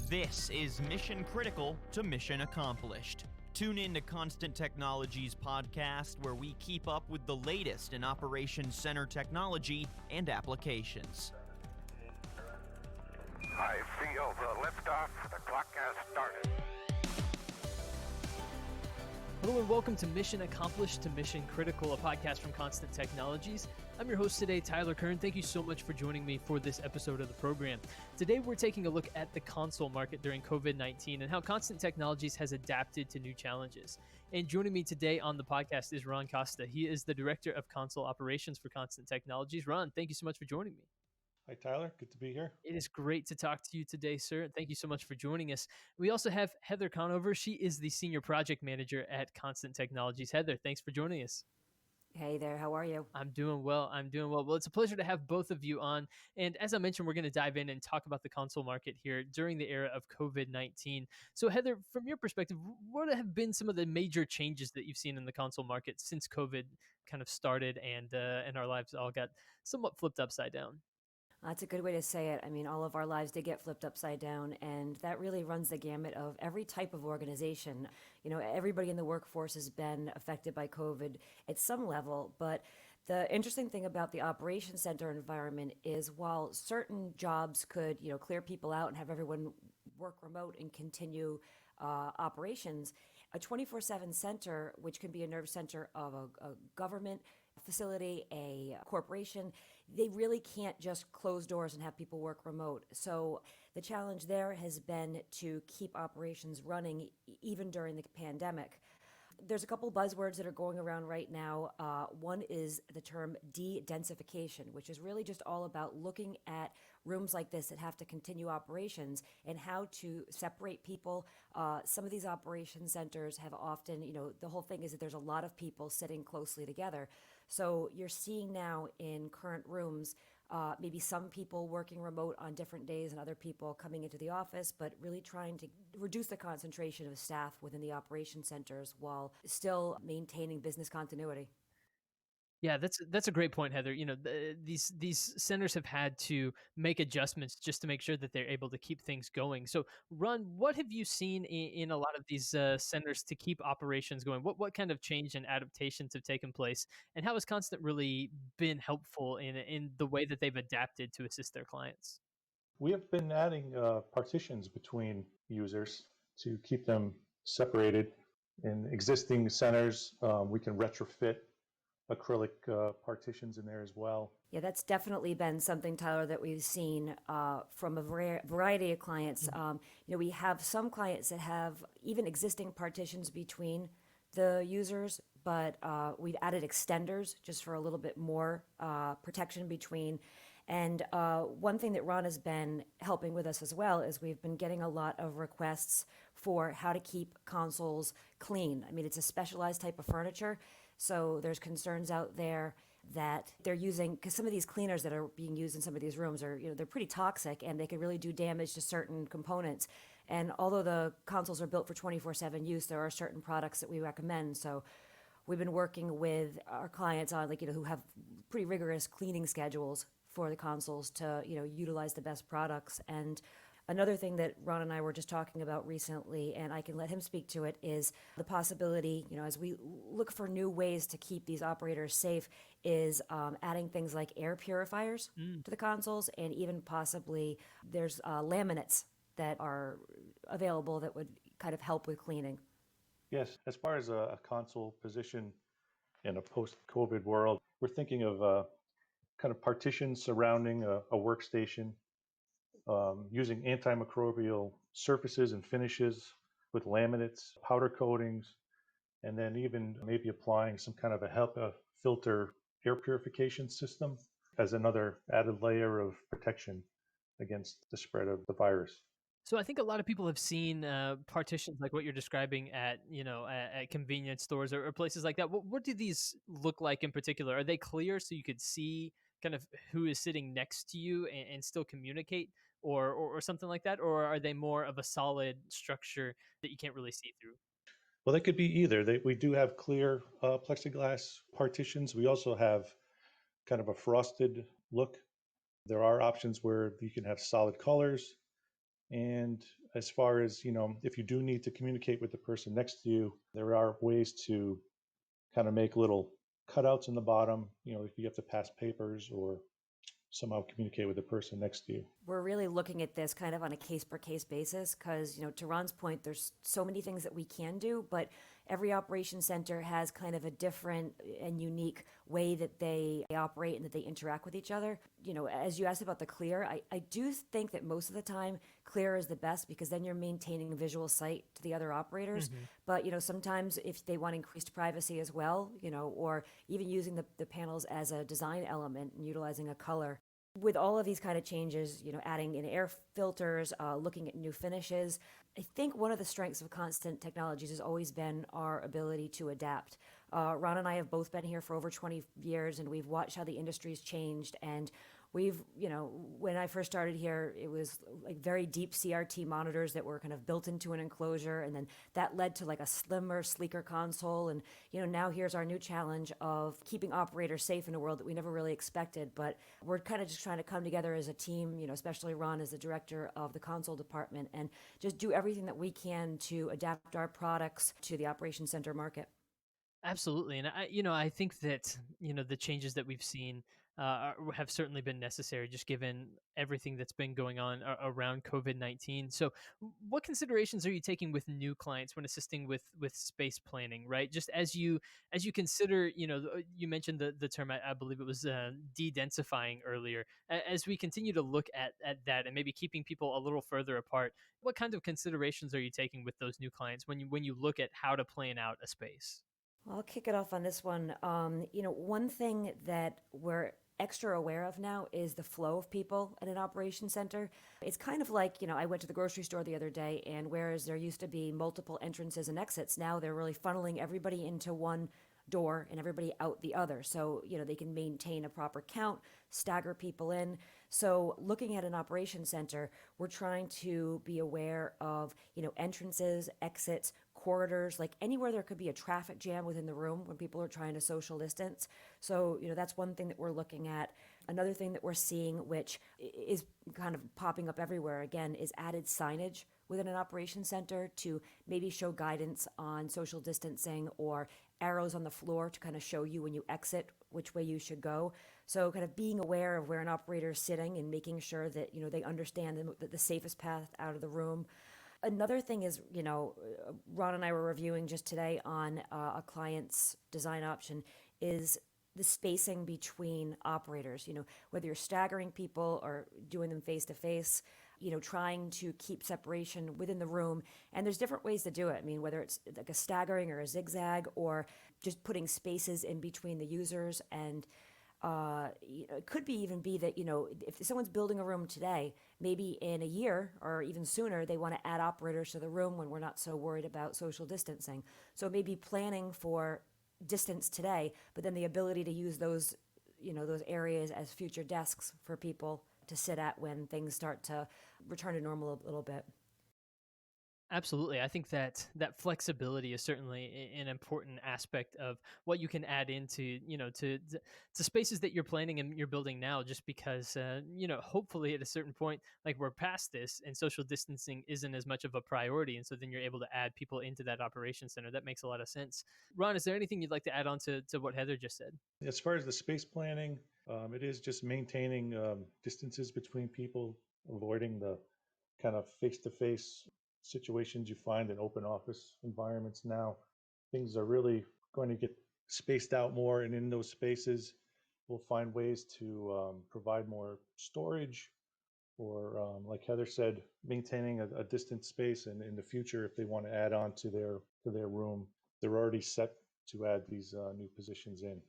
This is Mission Critical to Mission Accomplished. Tune in to Constant Technology's podcast where we keep up with the latest in Operations Center technology and applications. I feel the liftoff. The clock has started. Hello and welcome to Mission Accomplished to Mission Critical, a podcast from Constant Technologies. I'm your host today, Tyler Kern. Thank you so much for joining me for this episode of the program. Today, we're taking a look at the console market during COVID-19 and how Constant Technologies has adapted to new challenges. And joining me today on the podcast is Ron Costa. He is the Director of Console Operations for Constant Technologies. Ron, thank you so much for joining me. Hi, Tyler. Good to be here. It is great to talk to you today, sir. Thank you so much for joining us. We also have Heather Conover. She is the Senior Project Manager at Constant Technologies. Heather, thanks for joining us. Hey there, how are you? I'm doing well. Well, it's a pleasure to have both of you on. And as I mentioned, we're going to dive in and talk about the console market here during the era of COVID-19. So Heather, from your perspective, what have been some of the major changes that you've seen in the console market since COVID kind of started and our lives all got somewhat flipped upside down? That's a good way to say it. I mean, all of our lives did get flipped upside down, and that really runs the gamut of every type of organization. You know, everybody in the workforce has been affected by COVID at some level, but the interesting thing about the operations center environment is while certain jobs could, clear people out and have everyone work remote and continue operations, a 24/7 center, which can be a nerve center of a government facility, a corporation, they really can't just close doors and have people work remote. So the challenge there has been to keep operations running even during the pandemic. There's a couple buzzwords that are going around right now. One is the term de-densification, which is really just all about looking at rooms like this that have to continue operations and how to separate people. Some of these operation centers have often, the whole thing is that there's a lot of people sitting closely together. So you're seeing now in current rooms, maybe some people working remote on different days and other people coming into the office, but really trying to reduce the concentration of staff within the operation centers while still maintaining business continuity. Yeah, that's a great point, Heather. These centers have had to make adjustments just to make sure that they're able to keep things going. So, Ron, what have you seen in a lot of these centers to keep operations going? What kind of change and adaptations have taken place, and how has Constant really been helpful in the way that they've adapted to assist their clients? We have been adding partitions between users to keep them separated. In existing centers, we can retrofit acrylic partitions in there as well. Yeah, that's definitely been something, Tyler, that we've seen from a variety of clients. We have some clients that have even existing partitions between the users, but we've added extenders just for a little bit more protection between. And one thing that Ron has been helping with us as well is we've been getting a lot of requests for how to keep consoles clean. I mean, it's a specialized type of furniture, so there's concerns out there that they're using, because some of these cleaners that are being used in some of these rooms are, they're pretty toxic and they can really do damage to certain components. And although the consoles are built for 24/7 use, there are certain products that we recommend. So we've been working with our clients on, who have pretty rigorous cleaning schedules for the consoles to, utilize the best products. And another thing that Ron and I were just talking about recently, and I can let him speak to it, is the possibility, as we look for new ways to keep these operators safe, is adding things like air purifiers to the consoles, and even possibly there's laminates that are available that would kind of help with cleaning. Yes, as far as a console position in a post-COVID world, we're thinking of kind of partitions surrounding a workstation, using antimicrobial surfaces and finishes with laminates, powder coatings, and then even maybe applying some kind of a HEPA filter air purification system as another added layer of protection against the spread of the virus. So I think a lot of people have seen partitions like what you're describing at convenience stores or places like that. What do these look like in particular? Are they clear so you could see kind of who is sitting next to you and still communicate, or something like that? Or are they more of a solid structure that you can't really see through? Well, they could be either. We do have clear plexiglass partitions. We also have kind of a frosted look. There are options where you can have solid colors. And as far as, if you do need to communicate with the person next to you, there are ways to kind of make little cutouts in the bottom, if you have to pass papers or somehow communicate with the person next to you. We're really looking at this kind of on a case per case basis because, to Ron's point, there's so many things that we can do, but every operation center has kind of a different and unique way that they operate and that they interact with each other. As you asked about the clear, I do think that most of the time clear is the best because then you're maintaining visual sight to the other operators. But, sometimes if they want increased privacy as well, or even using the panels as a design element and utilizing a color. With all of these kind of changes, adding in air filters, looking at new finishes, I think one of the strengths of Constant Technologies has always been our ability to adapt. Ron and I have both been here for over 20 years, and we've watched how the industry's changed. And we've, when I first started here, it was like very deep CRT monitors that were kind of built into an enclosure. And then that led to like a slimmer, sleeker console. And, now here's our new challenge of keeping operators safe in a world that we never really expected. But we're kind of just trying to come together as a team, especially Ron as the director of the console department, and just do everything that we can to adapt our products to the Operation Center market. Absolutely, and I think that the changes that we've seen have certainly been necessary, just given everything that's been going on around COVID-19. So, what considerations are you taking with new clients when assisting with space planning? Right, just as you consider, you mentioned the term, I believe it was de-densifying earlier. As we continue to look at that and maybe keeping people a little further apart, what kind of considerations are you taking with those new clients when you look at how to plan out a space? Well, I'll kick it off on this one. One thing that we're extra aware of now is the flow of people at an operation center. It's kind of like, I went to the grocery store the other day, and whereas there used to be multiple entrances and exits, now they're really funneling everybody into one door and everybody out the other. So, they can maintain a proper count, stagger people in. So looking at an operation center, we're trying to be aware of, entrances, exits, corridors, like anywhere there could be a traffic jam within the room when people are trying to social distance. So, that's one thing that we're looking at. Another thing that we're seeing, which is kind of popping up everywhere again, is added signage within an operation center to maybe show guidance on social distancing, or arrows on the floor to kind of show you when you exit which way you should go. So kind of being aware of where an operator is sitting and making sure that, they understand the safest path out of the room. Another thing is, Ron and I were reviewing just today on a client's design option is the spacing between operators, whether you're staggering people or doing them face to face, trying to keep separation within the room. And there's different ways to do it. I mean, whether it's like a staggering or a zigzag, or just putting spaces in between the users. And it could even be that, if someone's building a room today, maybe in a year or even sooner, they want to add operators to the room when we're not so worried about social distancing. So maybe planning for distance today, but then the ability to use those areas as future desks for people to sit at when things start to return to normal a little bit. Absolutely. I think that flexibility is certainly an important aspect of what you can add into, to spaces that you're planning and you're building now, just because, hopefully at a certain point, like we're past this and social distancing isn't as much of a priority. And so then you're able to add people into that operation center. That makes a lot of sense. Ron, is there anything you'd like to add on to what Heather just said? As far as the space planning, it is just maintaining distances between people, avoiding the kind of face-to-face situations you find in open office environments now. Things are really going to get spaced out more, and in those spaces, we'll find ways to provide more storage, or like Heather said, maintaining a distant space. And in the future, if they want to add on to their room, they're already set to add these new positions in.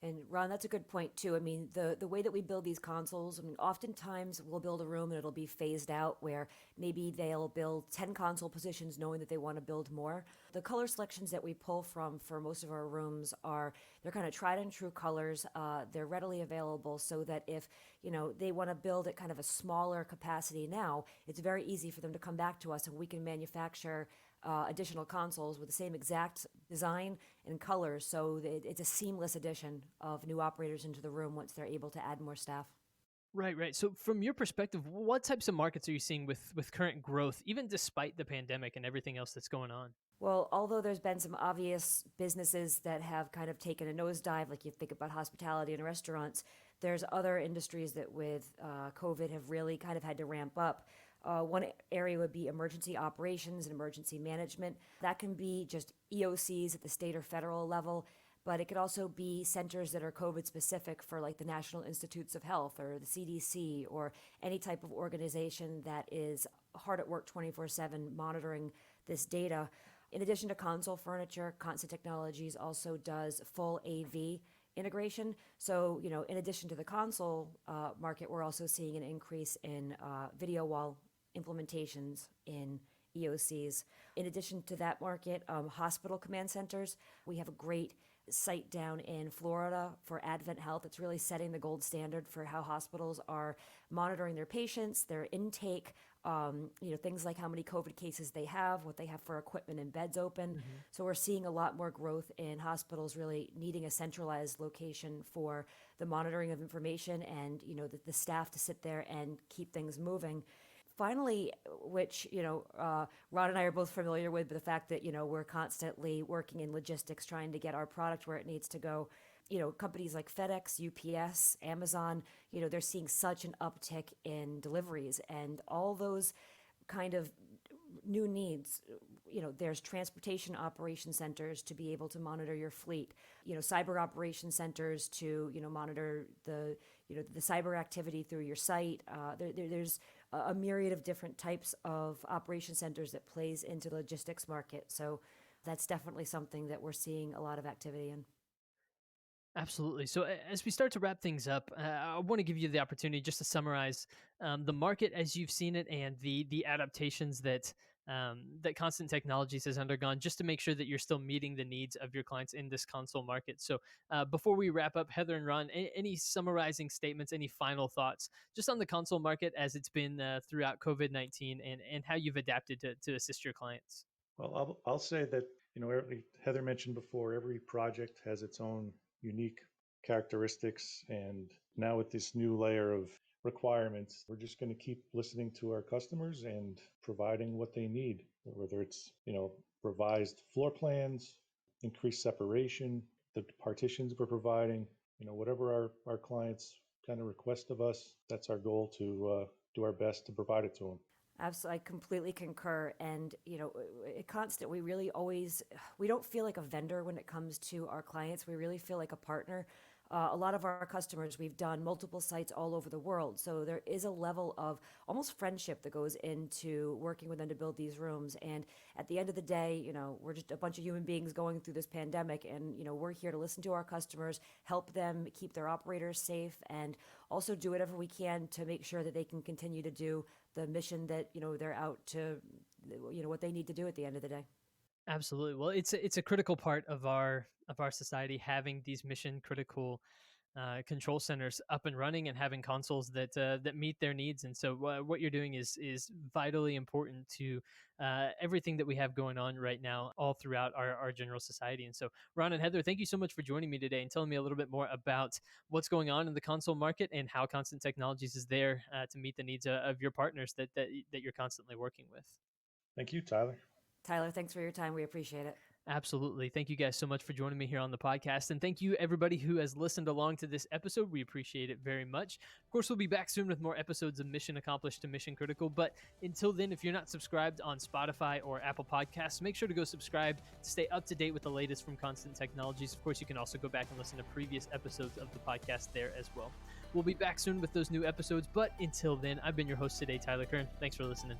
And Ron, that's a good point too. I mean, the way that we build these consoles, I mean, oftentimes we'll build a room and it'll be phased out, where maybe they'll build 10 console positions knowing that they want to build more. The color selections that we pull from for most of our rooms they're kind of tried and true colors. They're readily available, so that if, they want to build at kind of a smaller capacity now, it's very easy for them to come back to us and we can manufacture additional consoles with the same exact design and colors, so it's a seamless addition of new operators into the room once they're able to add more staff. Right, right. So from your perspective, what types of markets are you seeing with current growth, even despite the pandemic and everything else that's going on? Well, although there's been some obvious businesses that have kind of taken a nosedive, like you think about hospitality and restaurants, there's other industries that with COVID have really kind of had to ramp up. One area would be emergency operations and emergency management. That can be just EOCs at the state or federal level, but it could also be centers that are COVID specific for like the National Institutes of Health or the CDC or any type of organization that is hard at work 24/7 monitoring this data. In addition to console furniture, Constant Technologies also does full AV integration. So, in addition to the console market, we're also seeing an increase in video wall implementations in EOCs. In addition to that market, hospital command centers, we have a great site down in Florida for Advent Health. It's really setting the gold standard for how hospitals are monitoring their patients, their intake, things like how many COVID cases they have, what they have for equipment and beds open. So we're seeing a lot more growth in hospitals really needing a centralized location for the monitoring of information and, the staff to sit there and keep things moving. Finally, which, Ron and I are both familiar with, the fact that, we're constantly working in logistics, trying to get our product where it needs to go. Companies like FedEx, UPS, Amazon, they're seeing such an uptick in deliveries and all those kind of new needs. There's transportation operation centers to be able to monitor your fleet, cyber operation centers to, monitor the cyber activity through your site. There's a myriad of different types of operation centers that plays into the logistics market. So that's definitely something that we're seeing a lot of activity in. Absolutely. So as we start to wrap things up, I want to give you the opportunity just to summarize the market as you've seen it and the adaptations that Constant Technologies has undergone, just to make sure that you're still meeting the needs of your clients in this console market. So before we wrap up, Heather and Ron, any summarizing statements, any final thoughts just on the console market as it's been throughout COVID-19 and how you've adapted to assist your clients? Well, I'll say that, Heather mentioned before, every project has its own unique characteristics. And now with this new layer of requirements, we're just going to keep listening to our customers and providing what they need, whether it's, revised floor plans, increased separation, the partitions we're providing, whatever our clients kind of request of us, that's our goal to do our best to provide it to them. Absolutely, I completely concur. And, at Constant, we don't feel like a vendor when it comes to our clients. We really feel like a partner. A lot of our customers, we've done multiple sites all over the world. So there is a level of almost friendship that goes into working with them to build these rooms. And at the end of the day, we're just a bunch of human beings going through this pandemic. And, we're here to listen to our customers, help them keep their operators safe, and also do whatever we can to make sure that they can continue to do the mission that, they're out to, what they need to do at the end of the day. Absolutely. Well, it's a critical part of our society, having these mission critical control centers up and running and having consoles that meet their needs. And so what you're doing is vitally important to everything that we have going on right now all throughout our general society. And so Ron and Heather, thank you so much for joining me today and telling me a little bit more about what's going on in the console market and how Constant Technologies is there to meet the needs of your partners that you're constantly working with. Thank you, Tyler. Tyler, thanks for your time. We appreciate it. Absolutely. Thank you guys so much for joining me here on the podcast. And thank you, everybody who has listened along to this episode. We appreciate it very much. Of course, we'll be back soon with more episodes of Mission Accomplished to Mission Critical. But until then, if you're not subscribed on Spotify or Apple Podcasts, make sure to go subscribe to stay up to date with the latest from Constant Technologies. Of course, you can also go back and listen to previous episodes of the podcast there as well. We'll be back soon with those new episodes. But until then, I've been your host today, Tyler Kern. Thanks for listening.